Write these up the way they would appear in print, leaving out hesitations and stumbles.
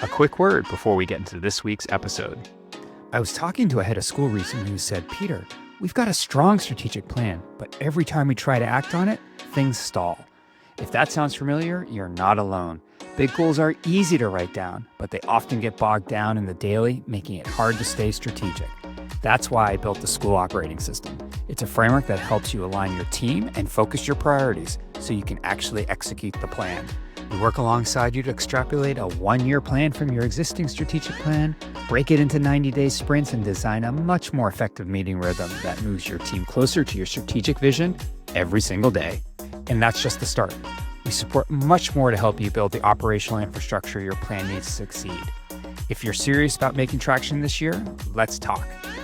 A quick word before we get into this week's episode. I was talking to a head of school recently who said, Peter, we've got a strong strategic plan, but every time we try to act on it, things stall. If that sounds familiar, you're not alone. Big goals are easy to write down, but they often get bogged down in the daily, making it hard to stay strategic. That's why I built the school operating system. It's a framework that helps you align your team and focus your priorities so you can actually execute the plan. We work alongside you to extrapolate a one-year plan from your existing strategic plan, break it into 90-day sprints, and design a much more effective meeting rhythm that moves your team closer to your strategic vision every single day. And that's just the start. We support much more to help you build the operational infrastructure your plan needs to succeed. If you're serious about making traction this year, let's talk.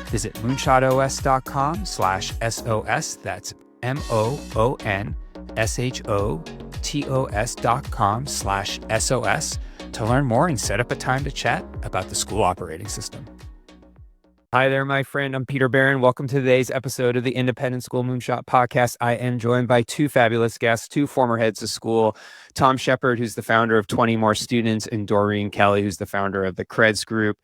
Visit moonshotos.com/SOS. That's MOONSHOTOS.com/SOS to learn more and set up a time to chat about the school operating system. Hi there, my friend. I'm Peter Barron. Welcome to today's episode of the Independent School Moonshot Podcast. I am joined by two fabulous guests, two former heads of school, Tom Sheppard, who's the founder of 20 More Students, and Doreen Kelly, who's the founder of the Creds Group.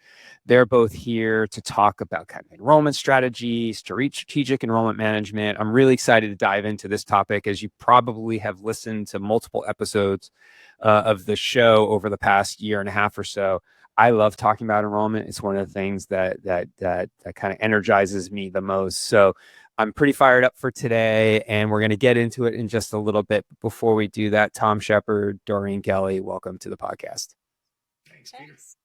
They're both here to talk about kind of enrollment strategy, strategic enrollment management. I'm really excited to dive into this topic, as you probably have listened to multiple episodes of the show over the past year and a half or so. I love talking about enrollment. It's one of the things that kind of energizes me the most. So I'm pretty fired up for today, and we're going to get into it in just a little bit. Before we do that, Tom Sheppard, Doreen Kelly, welcome to the podcast. Thanks.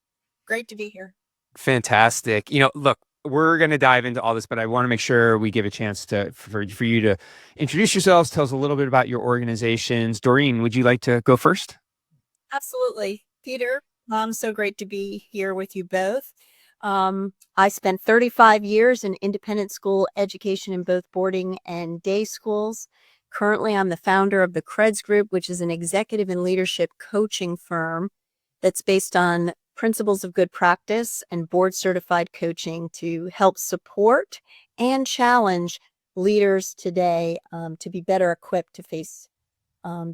Great to be here. Fantastic. Look, we're going to dive into all this, but I want to make sure we give a chance for you to introduce yourselves, tell us a little bit about your organizations. Doreen, would you like to go first? Absolutely. Peter, so great to be here with you both. I spent 35 years in independent school education in both boarding and day schools. Currently, I'm the founder of the Creds Group, which is an executive and leadership coaching firm that's based on principles of good practice and board certified coaching to help support and challenge leaders today to be better equipped to face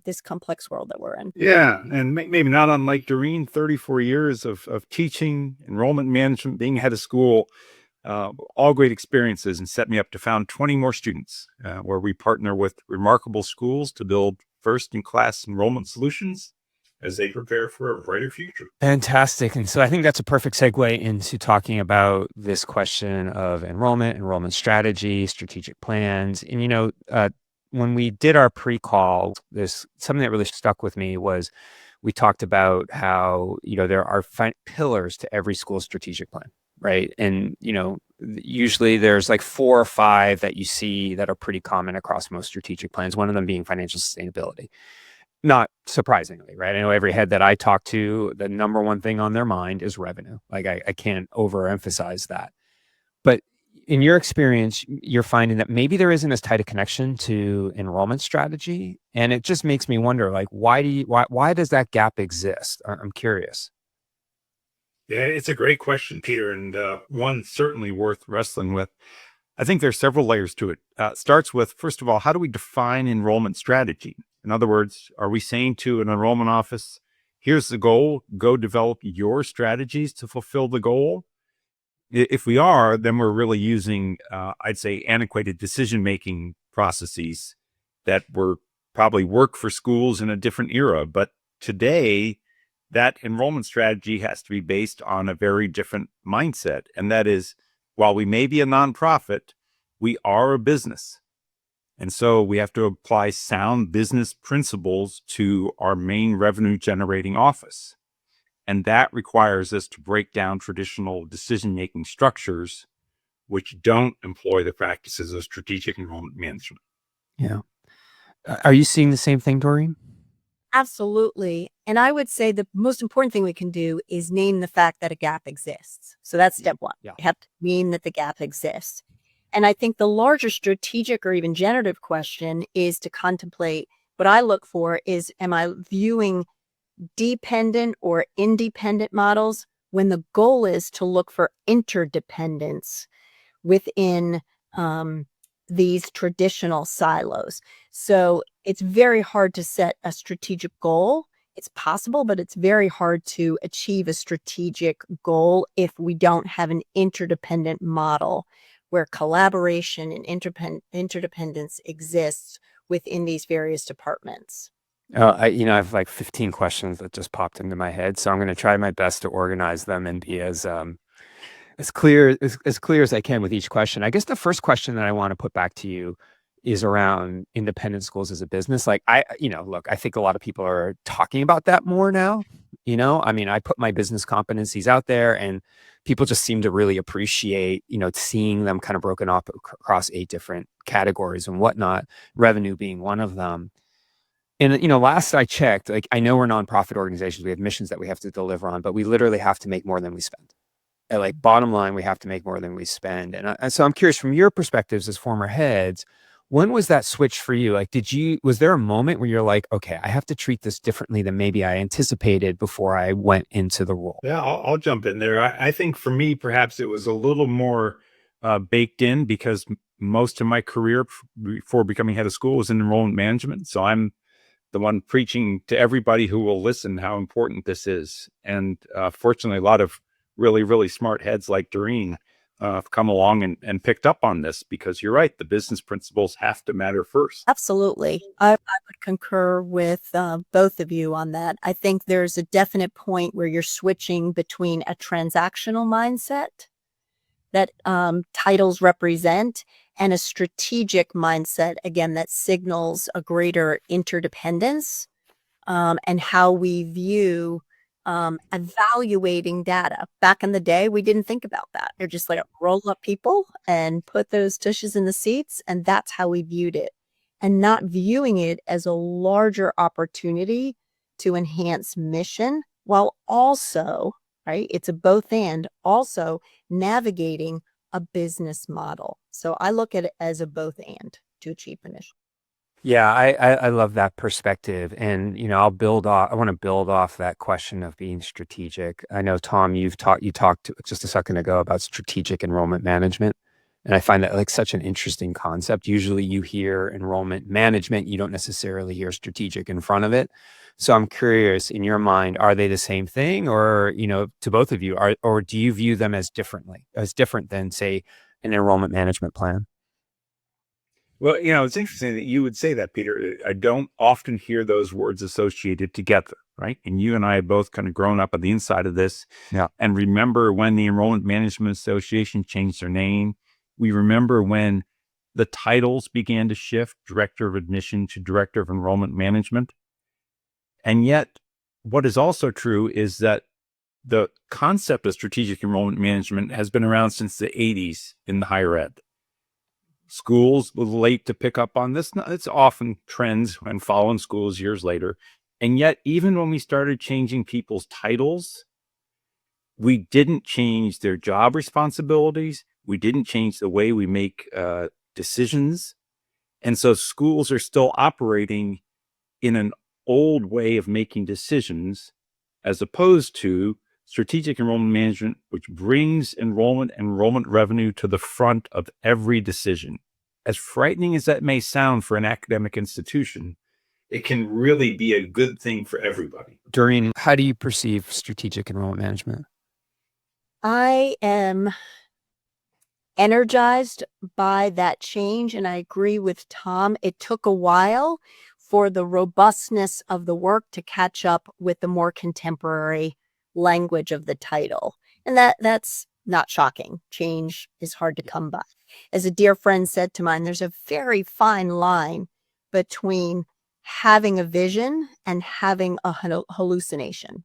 this complex world that we're in. Yeah, and maybe not unlike Doreen, 34 years of teaching, enrollment management, being head of school, all great experiences, and set me up to found 20 More Students, where we partner with remarkable schools to build first-in-class enrollment solutions as they prepare for a brighter future. Fantastic. And so I think that's a perfect segue into talking about this question of enrollment strategy, strategic plans. And, when we did our pre-call, there's something that really stuck with me was we talked about how, there are pillars to every school strategic plan, right? And, usually there's like 4 or 5 that you see that are pretty common across most strategic plans, one of them being financial sustainability. Not surprisingly, right? I know every head that I talk to, the number one thing on their mind is revenue. Like I can't overemphasize that. But in your experience, you're finding that maybe there isn't as tight a connection to enrollment strategy. And it just makes me wonder, like, why does that gap exist? I'm curious. Yeah, it's a great question, Peter, and one certainly worth wrestling with. I think there's several layers to it. Starts with, first of all, how do we define enrollment strategy? In other words, are we saying to an enrollment office, here's the goal, go develop your strategies to fulfill the goal? If we are, then we're really using, I'd say, antiquated decision-making processes that were probably work for schools in a different era. But today, that enrollment strategy has to be based on a very different mindset. And that is, while we may be a nonprofit, we are a business. And so we have to apply sound business principles to our main revenue generating office. And that requires us to break down traditional decision-making structures, which don't employ the practices of strategic enrollment management. Yeah. Are you seeing the same thing, Doreen? Absolutely. And I would say the most important thing we can do is name the fact that a gap exists. So that's step one. Yeah. You have to mean that the gap exists. And I think the larger strategic or even generative question is to contemplate what I look for is, am I viewing dependent or independent models when the goal is to look for interdependence within these traditional silos? So it's very hard to set a strategic goal It's possible, but it's very hard to achieve a strategic goal if we don't have an interdependent model where collaboration and interdependence exists within these various departments. I have like 15 questions that just popped into my head, so I'm going to try my best to organize them and be as clear as I can with each question. I guess the first question that I want to put back to you is around independent schools as a business. Like look, I think a lot of people are talking about that more now. I mean, I put my business competencies out there and people just seem to really appreciate, seeing them kind of broken up across 8 different categories and whatnot, revenue being one of them. And, last I checked, like, I know we're nonprofit organizations, we have missions that we have to deliver on, but we literally have to make more than we spend. And like bottom line, we have to make more than we spend. And so I'm curious, from your perspectives as former heads, when was that switch for you? Like, was there a moment where you're like, okay, I have to treat this differently than maybe I anticipated before I went into the role? Yeah, I'll jump in there. I think for me, perhaps it was a little more baked in because most of my career before becoming head of school was in enrollment management. So I'm the one preaching to everybody who will listen how important this is. And fortunately, a lot of really, really smart heads like Doreen have come along and picked up on this, because you're right, the business principles have to matter first. Absolutely. I would concur with both of you on that. I think there's a definite point where you're switching between a transactional mindset that titles represent and a strategic mindset, again, that signals a greater interdependence and how we view evaluating data. Back in the day, we didn't think about that. They're just like roll up people and put those tushes in the seats. And that's how we viewed it, and not viewing it as a larger opportunity to enhance mission while also, right? It's a both and also navigating a business model. So I look at it as a both and to achieve the mission. Yeah, I love that perspective. And, I want to build off that question of being strategic. I know, Tom, you talked just a second ago about strategic enrollment management. And I find that like such an interesting concept. Usually you hear enrollment management, you don't necessarily hear strategic in front of it. So I'm curious, in your mind, are they the same thing? Or, to both of you, or do you view them as different than, say, an enrollment management plan? Well, it's interesting that you would say that, Peter. I don't often hear those words associated together, right? And you and I have both kind of grown up on the inside of this. Yeah. And remember when the Enrollment Management Association changed their name. We remember when the titles began to shift, Director of Admission to Director of Enrollment Management. And yet, what is also true is that the concept of strategic enrollment management has been around since the 80s in the higher ed. Schools were late to pick up on this. It's often trends and following schools years later. And yet, even when we started changing people's titles, we didn't change their job responsibilities. We didn't change the way we make decisions. And so schools are still operating in an old way of making decisions, as opposed to strategic enrollment management, which brings enrollment revenue to the front of every decision. As frightening as that may sound for an academic institution, it can really be a good thing for everybody. Doreen, how do you perceive strategic enrollment management? I am energized by that change, and I agree with Tom. It took a while for the robustness of the work to catch up with the more contemporary language of the title. And that's not shocking. Change is hard to come by. As a dear friend said to mine, there's a very fine line between having a vision and having a hallucination.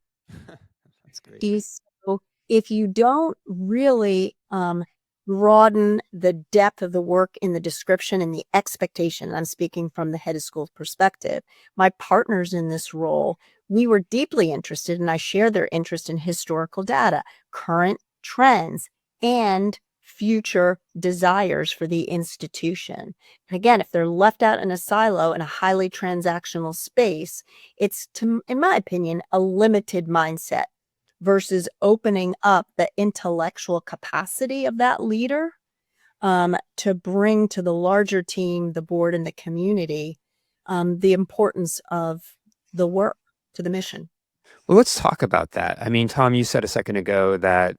That's great. So if you don't really broaden the depth of the work in the description and the expectation, I'm speaking from the head of school perspective, my partners in this role, we were deeply interested, and I share their interest in historical data, current trends, and future desires for the institution. And again, if they're left out in a silo in a highly transactional space, it's, in my opinion, a limited mindset versus opening up the intellectual capacity of that leader to bring to the larger team, the board, and the community the importance of the work. to the mission. Well, let's talk about that. I mean, Tom, you said a second ago that,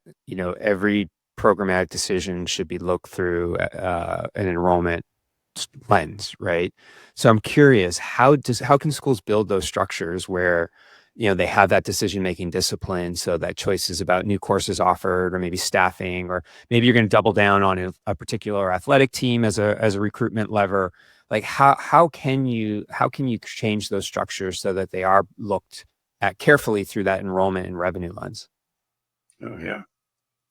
every programmatic decision should be looked through an enrollment lens, right? So I'm curious, how can schools build those structures where, they have that decision-making discipline so that choice is about new courses offered or maybe staffing, or maybe you're going to double down on a particular athletic team as a recruitment lever. Like how can you change those structures so that they are looked at carefully through that enrollment and revenue lens? Oh, yeah.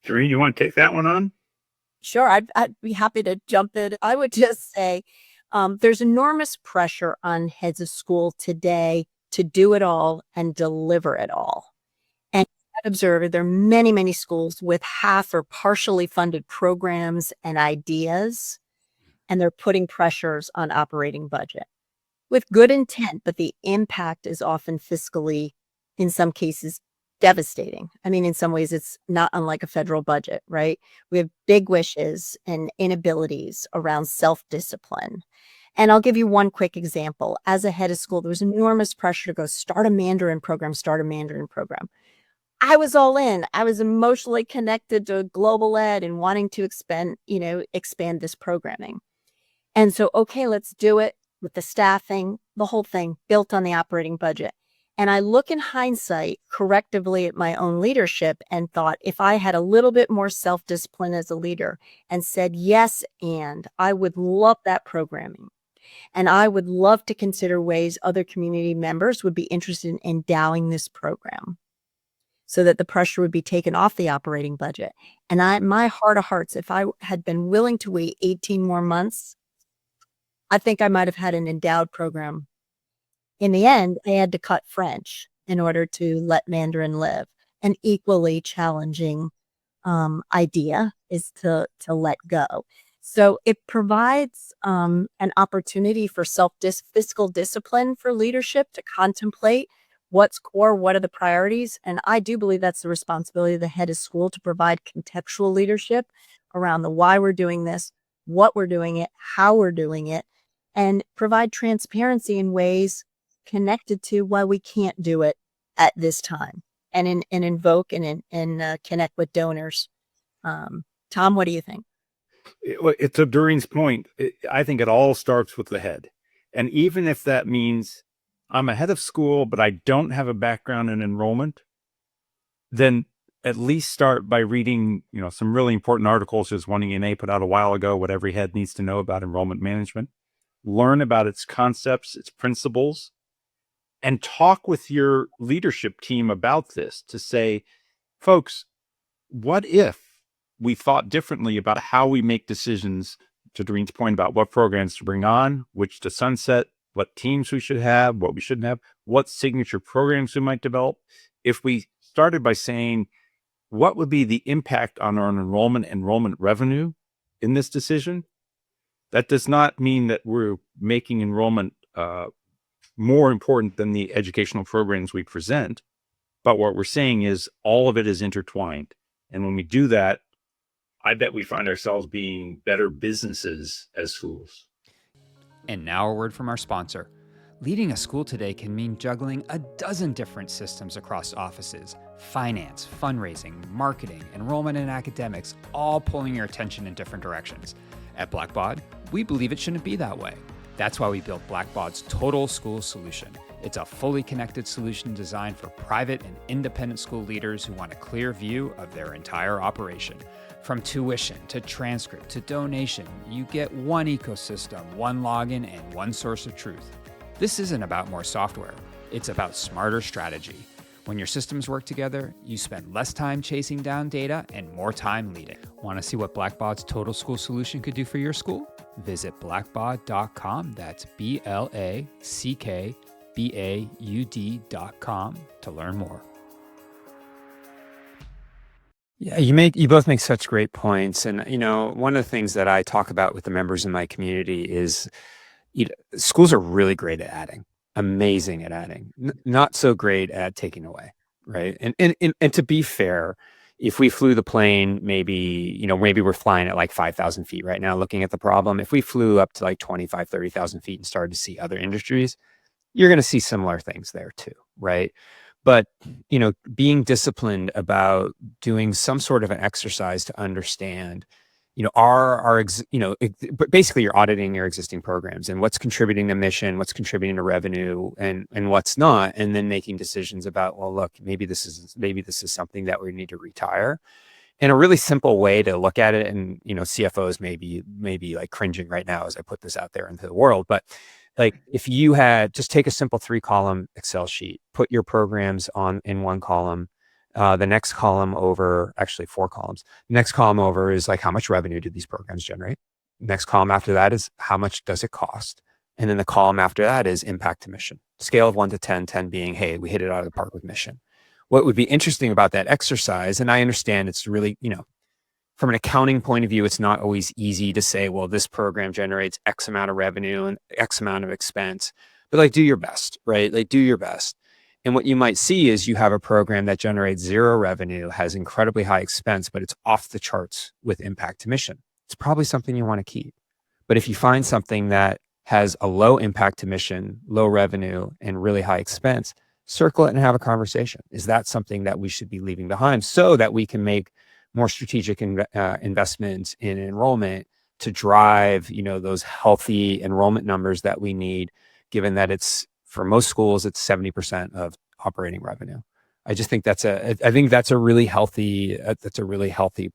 Doreen, you want to take that one on? Sure, I'd be happy to jump in. I would just say there's enormous pressure on heads of school today to do it all and deliver it all. And I've observed there are many, many schools with half or partially funded programs and ideas, and they're putting pressures on operating budget with good intent, but the impact is often fiscally, in some cases, devastating. I mean, in some ways, it's not unlike a federal budget, right? We have big wishes and inabilities around self-discipline. And I'll give you one quick example. As a head of school, there was enormous pressure to go start a Mandarin program. I was all in. I was emotionally connected to global ed and wanting to expand this programming. And so, okay, let's do it with the staffing, the whole thing built on the operating budget. And I look in hindsight correctively at my own leadership and thought, if I had a little bit more self-discipline as a leader and said, yes, and I would love that programming. And I would love to consider ways other community members would be interested in endowing this program so that the pressure would be taken off the operating budget. And my heart of hearts, if I had been willing to wait 18 more months, I think I might have had an endowed program. In the end, I had to cut French in order to let Mandarin live. An equally challenging idea is to let go. So it provides an opportunity for fiscal discipline for leadership to contemplate what's core, what are the priorities. And I do believe that's the responsibility of the head of school to provide contextual leadership around the why we're doing this, what we're doing it, how we're doing it, and provide transparency in ways connected to why we can't do it at this time, and invoke and connect with donors. Tom, what do you think? It's to Doreen's point. I think it all starts with the head. And even if that means I'm a head of school, but I don't have a background in enrollment, then at least start by reading, some really important articles, as one ENA put out a while ago, what every head needs to know about enrollment management. Learn about its concepts, its principles, and talk with your leadership team about this to say, folks, what if we thought differently about how we make decisions, to Doreen's point about what programs to bring on, which to sunset, what teams we should have, what we shouldn't have, what signature programs we might develop. If we started by saying, what would be the impact on our enrollment revenue in this decision? That does not mean that we're making enrollment more important than the educational programs we present. But what we're saying is all of it is intertwined. And when we do that, I bet we find ourselves being better businesses as schools. And now a word from our sponsor. Leading a school today can mean juggling a dozen different systems across offices, finance, fundraising, marketing, enrollment, and academics, all pulling your attention in different directions. At Blackbaud, we believe it shouldn't be that way. That's why we built Blackbaud's Total School Solution. It's a fully connected solution designed for private and independent school leaders who want a clear view of their entire operation. From tuition to transcript to donation, you get one ecosystem, one login, and one source of truth. This isn't about more software. It's about smarter strategy. When your systems work together, you spend less time chasing down data and more time leading. Want to see what Blackbaud's Total School Solution could do for your school? Visit blackbaud.com. That's BLACKBAUD.com to learn more. Yeah, you both make such great points. And, one of the things that I talk about with the members in my community is schools are really great at adding, amazing at adding, not so great at taking away, right? And to be fair, if we flew the plane, maybe we're flying at like 5,000 feet right now looking at the problem. If we flew up to like 25, 30,000 feet and started to see other industries, you're going to see similar things there too, right? But, being disciplined about doing some sort of an exercise to understand, but basically you're auditing your existing programs and what's contributing to mission, what's contributing to revenue, and what's not, and then making decisions about, well, look, maybe this is something that we need to retire. And a really simple way to look at it, and CFOs maybe like cringing right now as I put this out there into the world, but like if you had just take a simple 3-column Excel sheet, put your programs in one column, the next column over, actually 4 columns. The next column over is like how much revenue do these programs generate? Next column after that is how much does it cost? And then the column after that is impact to mission. Scale of 1 to 10, 10 being, hey, we hit it out of the park with mission. What would be interesting about that exercise, and I understand it's really, from an accounting point of view, it's not always easy to say, well, this program generates X amount of revenue and X amount of expense, but like do your best, right? Like do your best. And what you might see is you have a program that generates 0 revenue, has incredibly high expense, but it's off the charts with impact to mission. It's probably something you want to keep. But if you find something that has a low impact to mission, low revenue, and really high expense, circle it and have a conversation. Is that something that we should be leaving behind so that we can make more strategic investments in enrollment to drive, those healthy enrollment numbers that we need, given that it's, for most schools, it's 70% of operating revenue. I just think that's a really healthy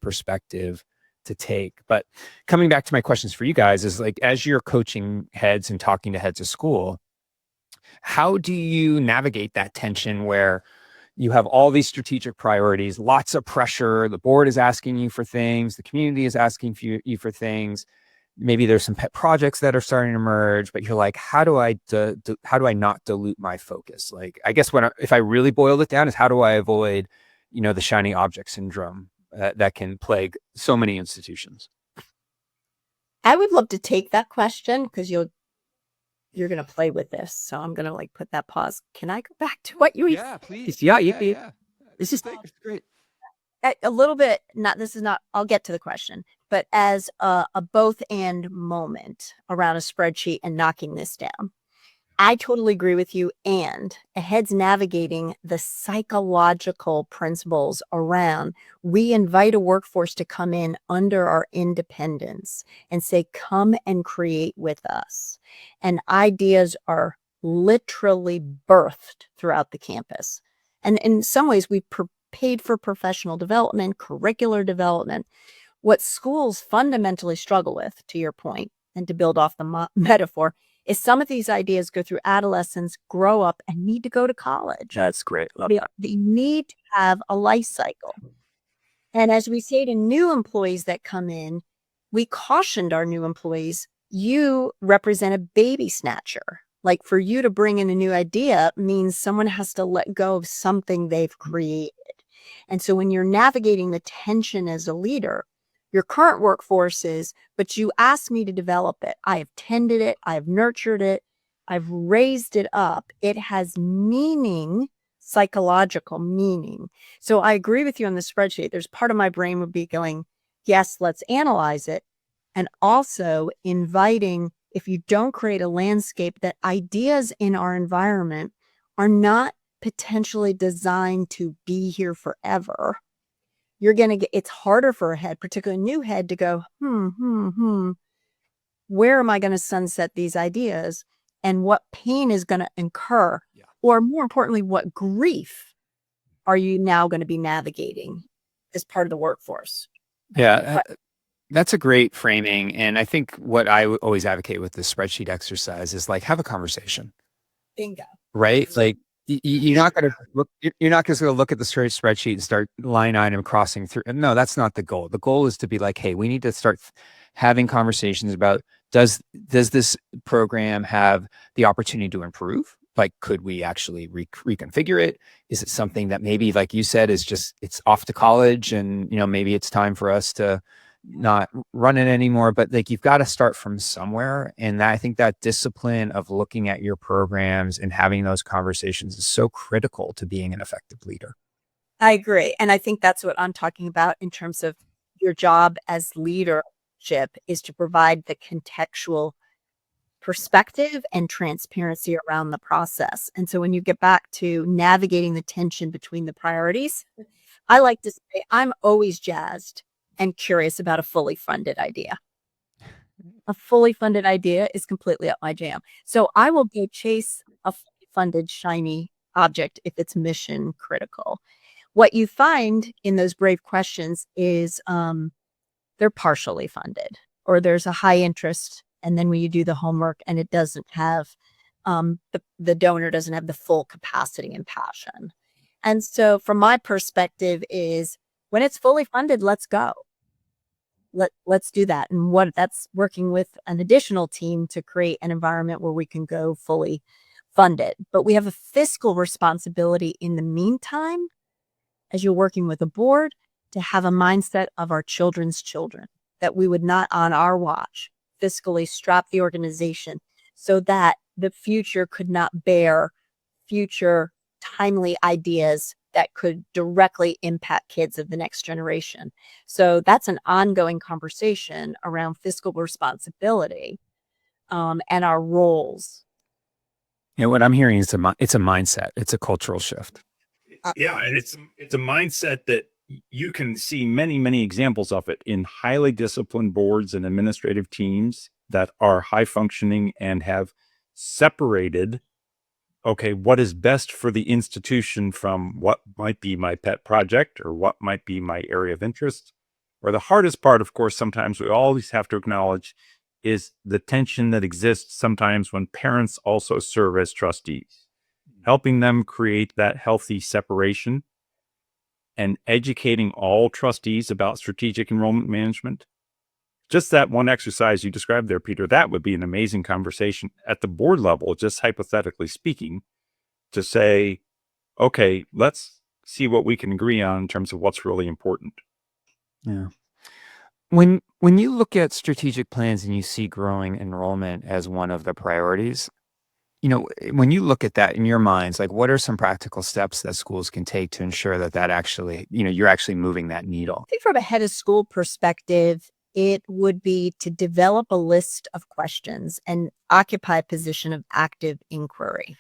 perspective to take. But coming back to my questions for you guys is like, as you're coaching heads and talking to heads of school, how do you navigate that tension where you have all these strategic priorities, lots of pressure, the board is asking you for things, the community is asking you for things, maybe there's some pet projects that are starting to emerge, but you're like, how do I not dilute my focus? Like, I guess if I really boiled it down, is how do I avoid, the shiny object syndrome that can plague so many institutions? I would love to take that question because you're going to play with this. So I'm going to like put that pause. Can I go back to what you? Yeah, please. Yeah. This is great. A little bit, I'll get to the question, but as a both and moment around a spreadsheet and knocking this down. I totally agree with you. And ahead's navigating the psychological principles around, we invite a workforce to come in under our independence and say, come and create with us. And ideas are literally birthed throughout the campus. And in some ways, we paid for professional development, curricular development. What schools fundamentally struggle with, to your point, and to build off the metaphor, is some of these ideas go through adolescence, grow up, and need to go to college. That's great. They need to have a life cycle. And as we say to new employees that come in, we cautioned our new employees, you represent a baby snatcher. Like for you to bring in a new idea means someone has to let go of something they've created. And so when you're navigating the tension as a leader, your current workforce is, but you asked me to develop it. I have tended it. I've nurtured it. I've raised it up. It has meaning, psychological meaning. So I agree with you on the spreadsheet. There's part of my brain would be going, yes, let's analyze it. And also inviting, if you don't create a landscape, that ideas in our environment are not potentially designed to be here forever. You're going to get, it's harder for a head, particularly a new head, to go, where am I going to sunset these ideas? And what pain is going to incur? Yeah. Or more importantly, what grief are you now going to be navigating as part of the workforce? Yeah, that's a great framing. And I think what I always advocate with the spreadsheet exercise is like, have a conversation. Bingo. Right? Like, you're not going to look. You're not just going to look at the spreadsheet and start line item crossing through. No, that's not the goal. The goal is to be like, hey, we need to start having conversations about does this program have the opportunity to improve? Like, could we actually reconfigure it? Is it something that maybe, like you said, is just it's off to college, and maybe it's time for us to not run it anymore? But like, you've got to start from somewhere. And I think that discipline of looking at your programs and having those conversations is so critical to being an effective leader. I agree. And I think that's what I'm talking about in terms of your job as leadership, is to provide the contextual perspective and transparency around the process. And so when you get back to navigating the tension between the priorities, I like to say I'm always jazzed and curious about a fully funded idea. A fully funded idea is completely up my jam. So I will go chase a fully funded shiny object if it's mission critical. What you find in those brave questions is they're partially funded, or there's a high interest. And then when you do the homework and it doesn't have, the donor doesn't have the full capacity and passion. And so from my perspective is when it's fully funded, let's go. Let's do that. And what that's working with an additional team to create an environment where we can go fully funded. But we have a fiscal responsibility in the meantime, as you're working with a board, to have a mindset of our children's children, that we would not on our watch fiscally strap the organization so that the future could not bear future timely ideas that could directly impact kids of the next generation. So that's an ongoing conversation around fiscal responsibility and our roles. What I'm hearing is it's a mindset. It's a cultural shift. Yeah, and it's a mindset that you can see many, many examples of it in highly disciplined boards and administrative teams that are high functioning and have separated, okay, what is best for the institution from what might be my pet project or what might be my area of interest. Or the hardest part, of course, sometimes we always have to acknowledge is the tension that exists sometimes when parents also serve as trustees, helping them create that healthy separation and educating all trustees about strategic enrollment management. Just that one exercise you described there, Peter, that would be an amazing conversation at the board level, just hypothetically speaking, to say, okay, let's see what we can agree on in terms of what's really important. Yeah. When you look at strategic plans and you see growing enrollment as one of the priorities, when you look at that in your minds, like what are some practical steps that schools can take to ensure that actually, you're actually moving that needle? I think from a head of school perspective, it would be to develop a list of questions and occupy a position of active inquiry,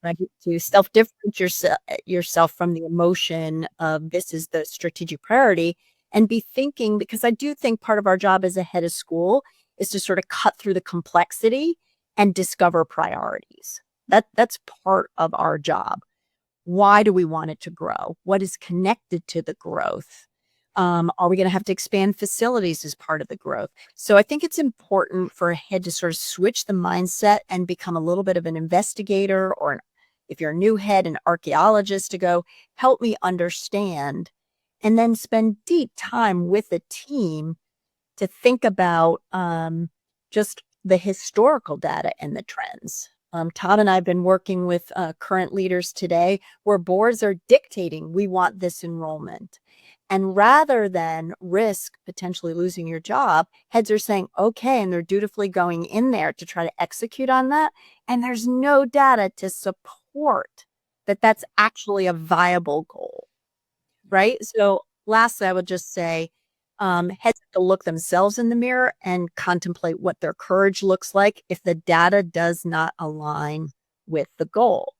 right? To self-differentiate yourself from the emotion of this is the strategic priority and be thinking, because I do think part of our job as a head of school is to sort of cut through the complexity and discover priorities. That's part of our job. Why do we want it to grow? What is connected to the growth? Are we going to have to expand facilities as part of the growth? So I think it's important for a head to sort of switch the mindset and become a little bit of an investigator, or if you're a new head, an archaeologist, to go help me understand, and then spend deep time with the team to think about just the historical data and the trends. Tom and I have been working with current leaders today where boards are dictating, we want this enrollment. And rather than risk potentially losing your job, heads are saying, okay, and they're dutifully going in there to try to execute on that. And there's no data to support that that's actually a viable goal, right? So lastly, I would just say, heads have to look themselves in the mirror and contemplate what their courage looks like if the data does not align with the goal.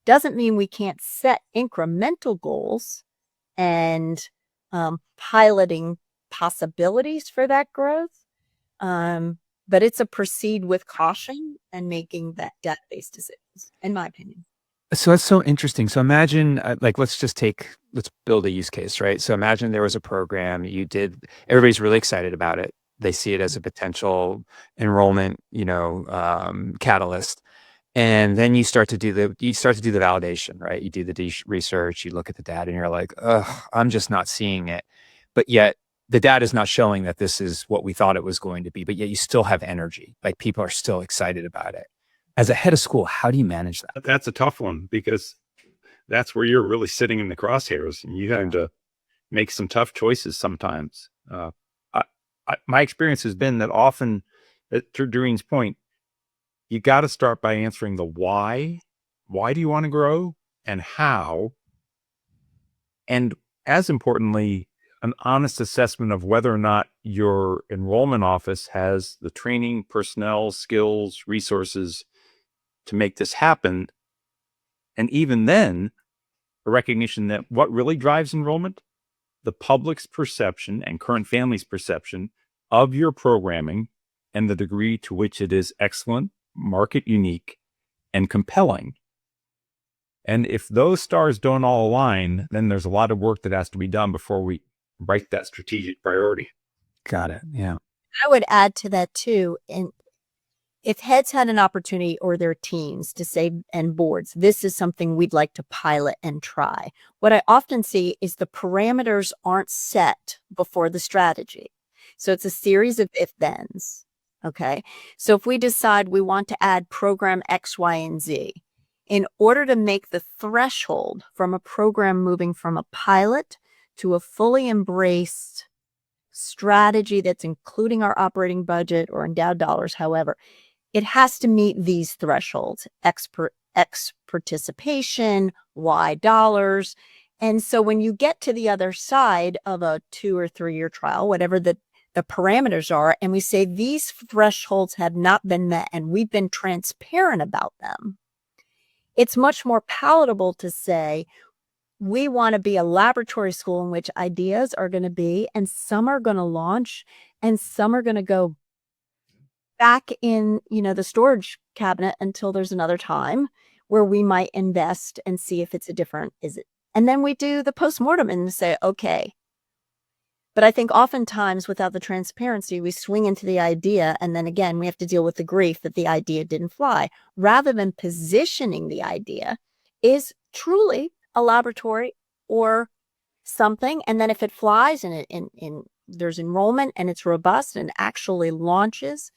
Doesn't mean we can't set incremental goals and piloting possibilities for that growth. But it's a proceed with caution and making that data-based decisions, in my opinion. So that's so interesting. So imagine, let's build a use case, right? So imagine there was a program everybody's really excited about it. They see it as a potential enrollment, catalyst. And then you start to do the validation, right? You do the research, you look at the data and you're like, I'm just not seeing it. But yet the data is not showing that this is what we thought it was going to be, but yet you still have energy. Like people are still excited about it. As a head of school, how do you manage that? That's a tough one because that's where you're really sitting in the crosshairs and you have to make some tough choices sometimes. My experience has been that often, to Doreen's point, you got to start by answering the why. Why do you want to grow and how? And as importantly, an honest assessment of whether or not your enrollment office has the training, personnel, skills, resources to make this happen. And even then, a recognition that what really drives enrollment, the public's perception and current families' perception of your programming and the degree to which it is excellent, market unique, and compelling. And if those stars don't all align, then there's a lot of work that has to be done before we write that strategic priority. Got it. Yeah. I would add to that too. And if heads had an opportunity, or their teams, to say, and boards, this is something we'd like to pilot and try. What I often see is the parameters aren't set before the strategy. So it's a series of if-thens. Okay. So if we decide we want to add program X, Y, and Z, in order to make the threshold from a program moving from a pilot to a fully embraced strategy that's including our operating budget or endowed dollars, however, it has to meet these thresholds: X participation, Y dollars. And so when you get to the other side of a 2 or 3 year trial, whatever the parameters are, and we say these thresholds have not been met and we've been transparent about them, it's much more palatable to say, we want to be a laboratory school in which ideas are going to be, and some are going to launch and some are going to go back in, the storage cabinet until there's another time where we might invest and see if it's and then we do the postmortem and say, okay. But I think oftentimes without the transparency, we swing into the idea, and then again, we have to deal with the grief that the idea didn't fly, rather than positioning the idea is truly a laboratory or something. And then if it flies and there's enrollment and it's robust and actually launches,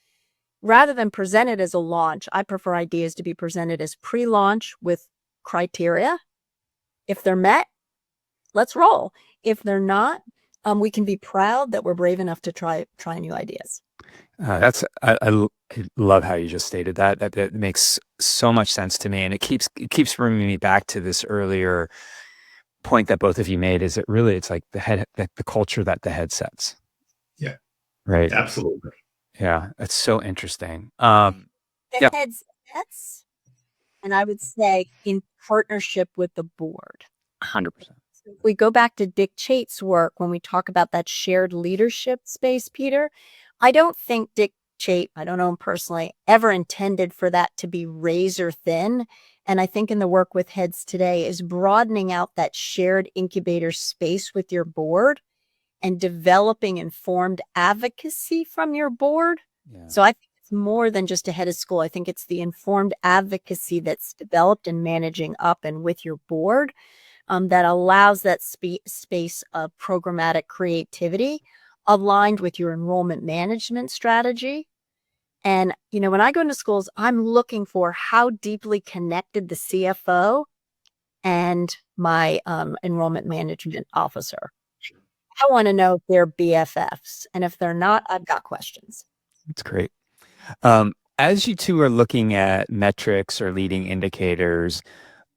rather than present it as a launch, I prefer ideas to be presented as pre-launch with criteria. If they're met, let's roll. If they're not, we can be proud that we're brave enough to try new ideas. I love how you just stated that. That makes so much sense to me, and it keeps bringing me back to this earlier point that both of you made. Is it's like the culture that the head sets. Yeah. Right. Absolutely. Yeah, that's so interesting. The head sets, and I would say in partnership with the board. 100%. If we go back to Dick Chait's work, when we talk about that shared leadership space, Peter, I don't think Dick Chait, I don't know him personally, ever intended for that to be razor thin. And I think in the work with heads today is broadening out that shared incubator space with your board and developing informed advocacy from your board. Yeah. So I think it's more than just a head of school. I think it's the informed advocacy that's developed in managing up and with your board that allows that space of programmatic creativity aligned with your enrollment management strategy. And, when I go into schools, I'm looking for how deeply connected the CFO and my enrollment management officer. I want to know if they're BFFs. And if they're not, I've got questions. That's great. As you two are looking at metrics or leading indicators,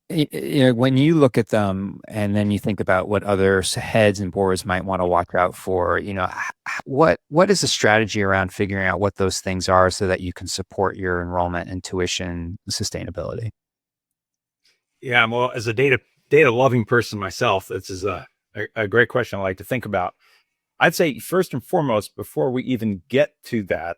when you look at them and then you think about what other heads and boards might want to watch out for, what is the strategy around figuring out what those things are so that you can support your enrollment and tuition sustainability? Yeah, well, as a data loving person myself, this is a great question I like to think about. I'd say first and foremost, before we even get to that,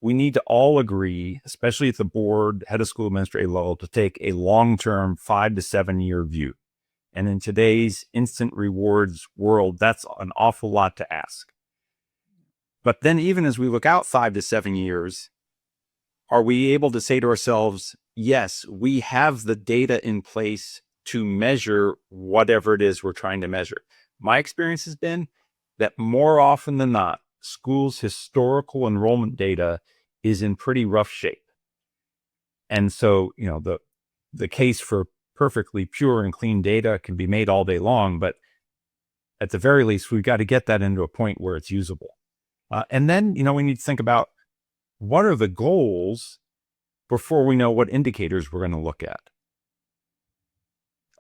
we need to all agree, especially at the board, head of school administrator level, to take a long-term 5 to 7 year view. And in today's instant rewards world, that's an awful lot to ask. But then even as we look out 5 to 7 years, are we able to say to ourselves, yes, we have the data in place to measure whatever it is we're trying to measure? My experience has been that more often than not, schools' historical enrollment data is in pretty rough shape. And so, the case for perfectly pure and clean data can be made all day long, but at the very least, we've got to get that into a point where it's usable. And then, we need to think about what are the goals before we know what indicators we're going to look at.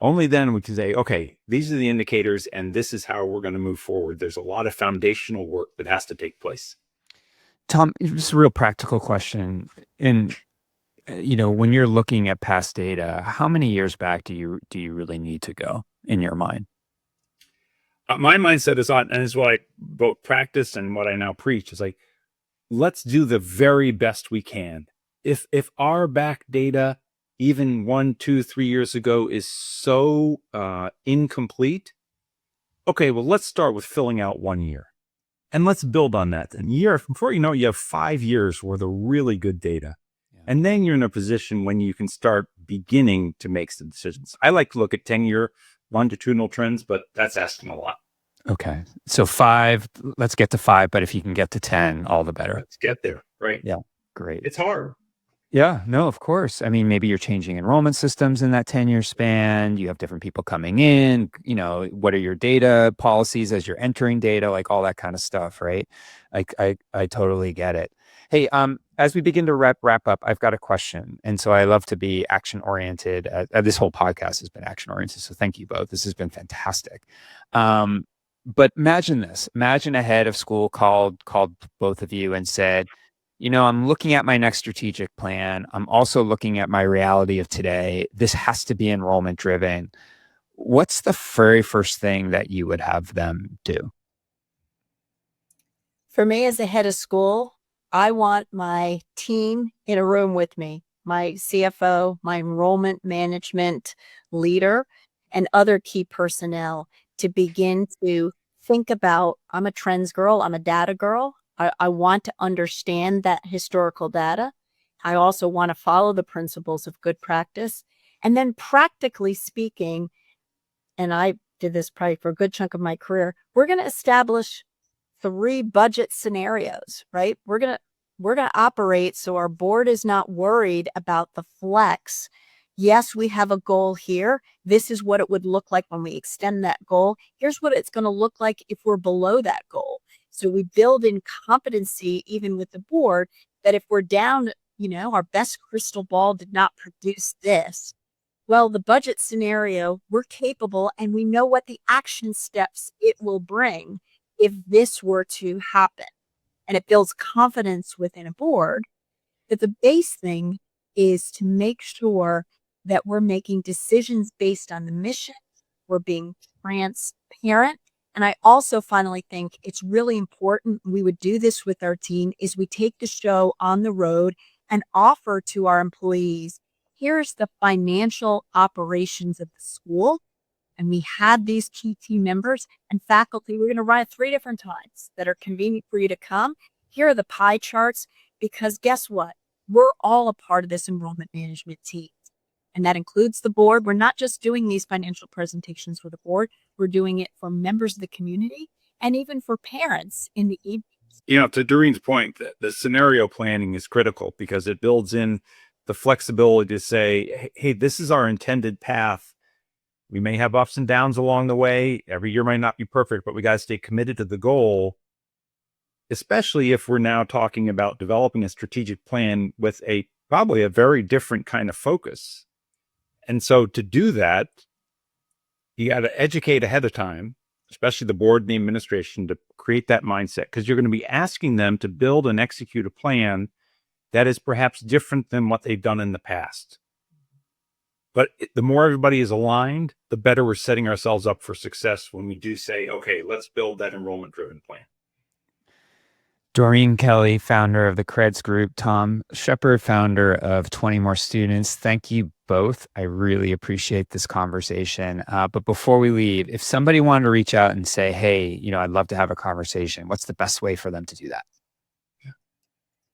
Only then we can say, okay, these are the indicators and this is how we're going to move forward. There's a lot of foundational work that has to take place. Tom, just a real practical question. When you're looking at past data, how many years back do you really need to go in your mind? My mindset is on, and is what I both practice and what I now preach is like, let's do the very best we can. If our back data, even 1, 2, 3 years ago, is so incomplete, okay, well, let's start with filling out 1 year. And let's build on that. And before you know it, you have 5 years worth of really good data. Yeah. And then you're in a position when you can start beginning to make some decisions. I like to look at 10-year longitudinal trends, but that's asking a lot. Okay. So 5, let's get to 5, but if you can get to 10, all the better. Let's get there, right? Yeah. Great. It's hard. Yeah, no, of course. I mean, maybe you're changing enrollment systems in that 10-year span. You have different people coming in, what are your data policies as you're entering data, like all that kind of stuff, right? I totally get it. Hey, as we begin to wrap up, I've got a question. And so I love to be action oriented. This whole podcast has been action oriented. So thank you both. This has been fantastic. But imagine this. Imagine a head of school called both of you and said, I'm looking at my next strategic plan. I'm also looking at my reality of today. This has to be enrollment driven. What's the very first thing that you would have them do? For me, as a head of school, I want my team in a room with me, my CFO, my enrollment management leader, and other key personnel to begin to think about, I'm a trends girl, I'm a data girl. I want to understand that historical data. I also want to follow the principles of good practice. And then practically speaking, and I did this probably for a good chunk of my career, we're going to establish 3 budget scenarios, right? We're going to operate so our board is not worried about the flex. Yes, we have a goal here. This is what it would look like when we extend that goal. Here's what it's going to look like if we're below that goal. So we build in competency, even with the board, that if we're down, our best crystal ball did not produce this. Well, the budget scenario, we're capable and we know what the action steps it will bring if this were to happen. And it builds confidence within a board that the base thing is to make sure that we're making decisions based on the mission. We're being transparent. And I also finally think it's really important, we would do this with our team, is we take the show on the road and offer to our employees, here's the financial operations of the school. And we had these key team members and faculty. We're going to run it 3 different times that are convenient for you to come. Here are the pie charts, because guess what? We're all a part of this enrollment management team. And that includes the board. We're not just doing these financial presentations for the board. We're doing it for members of the community and even for parents in the evenings. To Doreen's point, the scenario planning is critical because it builds in the flexibility to say, hey, this is our intended path. We may have ups and downs along the way. Every year might not be perfect, but we got to stay committed to the goal, especially if we're now talking about developing a strategic plan with probably a very different kind of focus. And so to do that, you got to educate ahead of time, especially the board and the administration, to create that mindset, because you're going to be asking them to build and execute a plan that is perhaps different than what they've done in the past. But the more everybody is aligned, the better we're setting ourselves up for success when we do say, okay, let's build that enrollment-driven plan. Doreen Kelly, founder of the Creds Group, Tom Sheppard, founder of 20 More Students. Thank you both. I really appreciate this conversation. But before we leave, if somebody wanted to reach out and say, hey, I'd love to have a conversation, what's the best way for them to do that?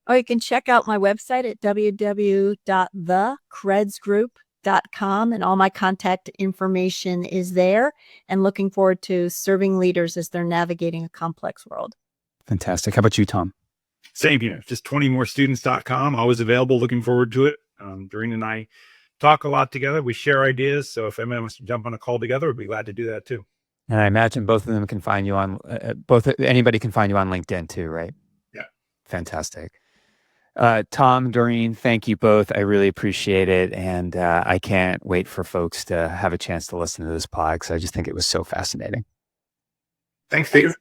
Oh, you can check out my website at www.thecredsgroup.com, and all my contact information is there, and looking forward to serving leaders as they're navigating a complex world. Fantastic. How about you, Tom? Same here. Just 20morestudents.com. Always available. Looking forward to it. Doreen and I talk a lot together. We share ideas. So if anyone wants to jump on a call together, we'd be glad to do that too. And I imagine both of them can find you on, anybody can find you on LinkedIn too, right? Yeah. Fantastic. Tom, Doreen, thank you both. I really appreciate it. And I can't wait for folks to have a chance to listen to this pod because I just think it was so fascinating. Thanks, Peter.